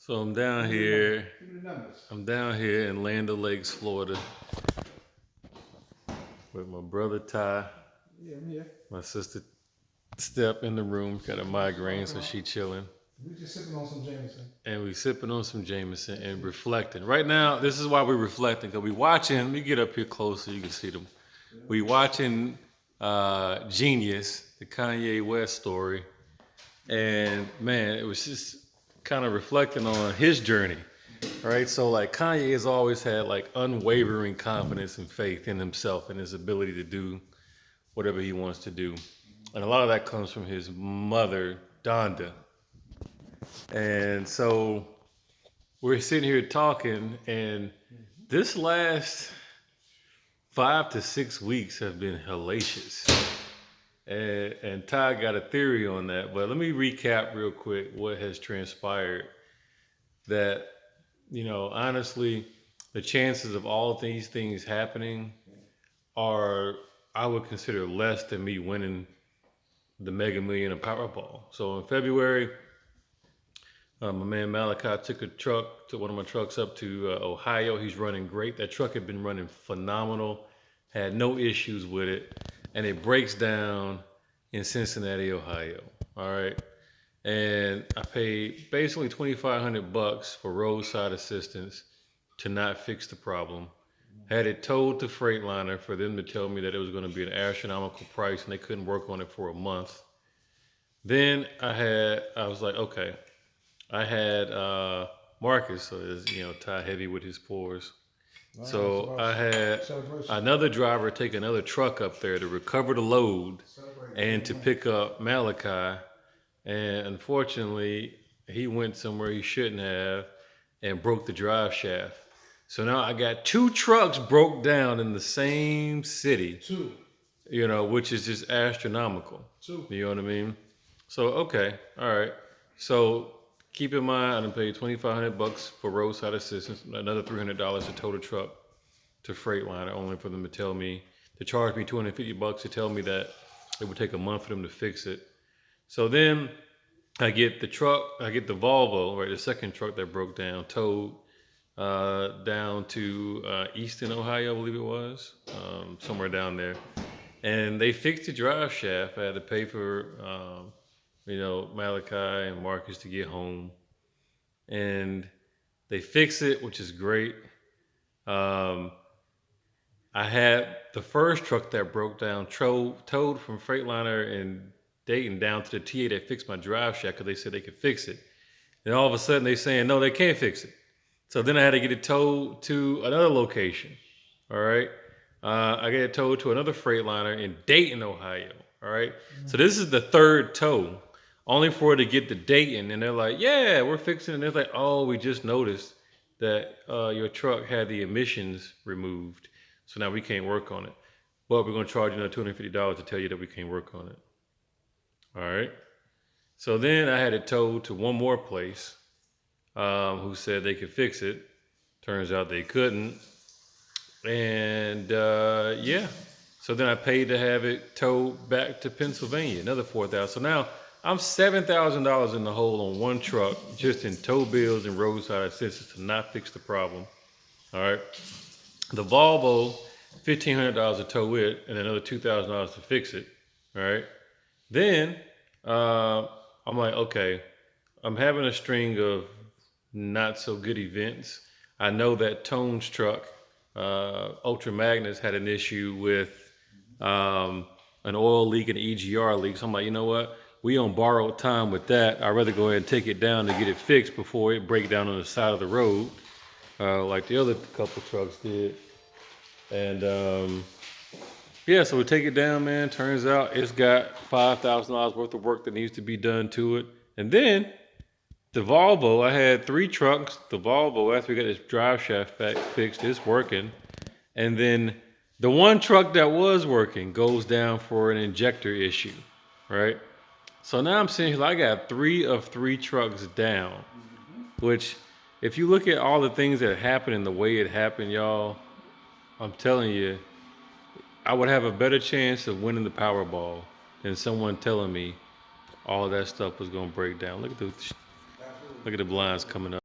So I'm down here. I'm down here in Land O'Lakes, Florida, with my brother Ty. Yeah, I'm here. My sister Step in the room, got a migraine, so she chilling. We just sipping on some Jameson. And we sipping on some Jameson and reflecting. Right now, this is why we're reflecting, because we watching. Let me get up here closer, you can see them. We watching Genius, the Kanye West story, and man, it was just kind of reflecting on his journey. Right, so like Kanye has always had like unwavering confidence and faith in himself and his ability to do whatever he wants to do, and a lot of that comes from his mother, Donda. And so we're sitting here talking, and this last 5 to 6 weeks have been hellacious. And Ty got a theory on that, but let me recap real quick what has transpired. That, honestly, the chances of all these things happening are, I would consider, less than me winning the Mega Million and Powerball. So in February, my man Malachi took one of my trucks up to Ohio. He's running great. That truck had been running phenomenal, had no issues with it, and it breaks down in Cincinnati, Ohio. All right. And I paid basically $2,500 for roadside assistance to not fix the problem. Had it towed to Freightliner for them to tell me that it was going to be an astronomical price and they couldn't work on it for a month. Then I was like, okay. I had Marcus, so it's, Ty heavy with his pores. So I had another driver take another truck up there to recover the load and to pick up Malachi. And unfortunately, he went somewhere he shouldn't have and broke the drive shaft. So now I got two trucks broke down in the same city. Two. Which is just astronomical. Two. You know what I mean? So, okay. All right. So keep in mind, I done paid $2,500 for roadside assistance, another $300 to tow the truck to Freightliner, only for them to charge me $250 to tell me that it would take a month for them to fix it. So then I get the Volvo, right, the second truck that broke down, towed down to Easton, Ohio, I believe it was, somewhere down there. And they fixed the drive shaft. I had to pay for, Malachi and Marcus to get home. And they fix it, which is great. I had the first truck that broke down towed from Freightliner in Dayton down to the TA that fixed my drive shaft because they said they could fix it. And all of a sudden they saying, no, they can't fix it. So then I had to get it towed to another location. All right. I get it towed to another Freightliner in Dayton, Ohio. All right. So this is the third tow, only for it to get to Dayton. And they're like, yeah, we're fixing it. And they're like, oh, we just noticed that your truck had the emissions removed. So now we can't work on it. But we're going to charge you another $250 to tell you that we can't work on it. All right. So then I had it towed to one more place who said they could fix it. Turns out they couldn't. And yeah. So then I paid to have it towed back to Pennsylvania, another $4,000. So now I'm $7,000 in the hole on one truck, just in tow bills and roadside assistance to not fix the problem. All right. The Volvo, $1,500 to tow it, and another $2,000 to fix it. All right. Then I'm like, okay, I'm having a string of not so good events. I know that Tone's truck, Ultra Magnus, had an issue with an oil leak and an EGR leak. So I'm like, you know what? We on borrowed time with that. I'd rather go ahead and take it down to get it fixed before it break down on the side of the road, like the other couple trucks did. And yeah, so we take it down, man. Turns out it's got $5,000 worth of work that needs to be done to it. And then the Volvo, I had 3 trucks. The Volvo, after we got this drive shaft fixed, it's working. And then the one truck that was working goes down for an injector issue, right? So now I'm sitting here, I got 3 of 3 trucks down, which if you look at all the things that happened and the way it happened, y'all, I'm telling you, I would have a better chance of winning the Powerball than someone telling me all of that stuff was going to break down. Look at the blinds coming up.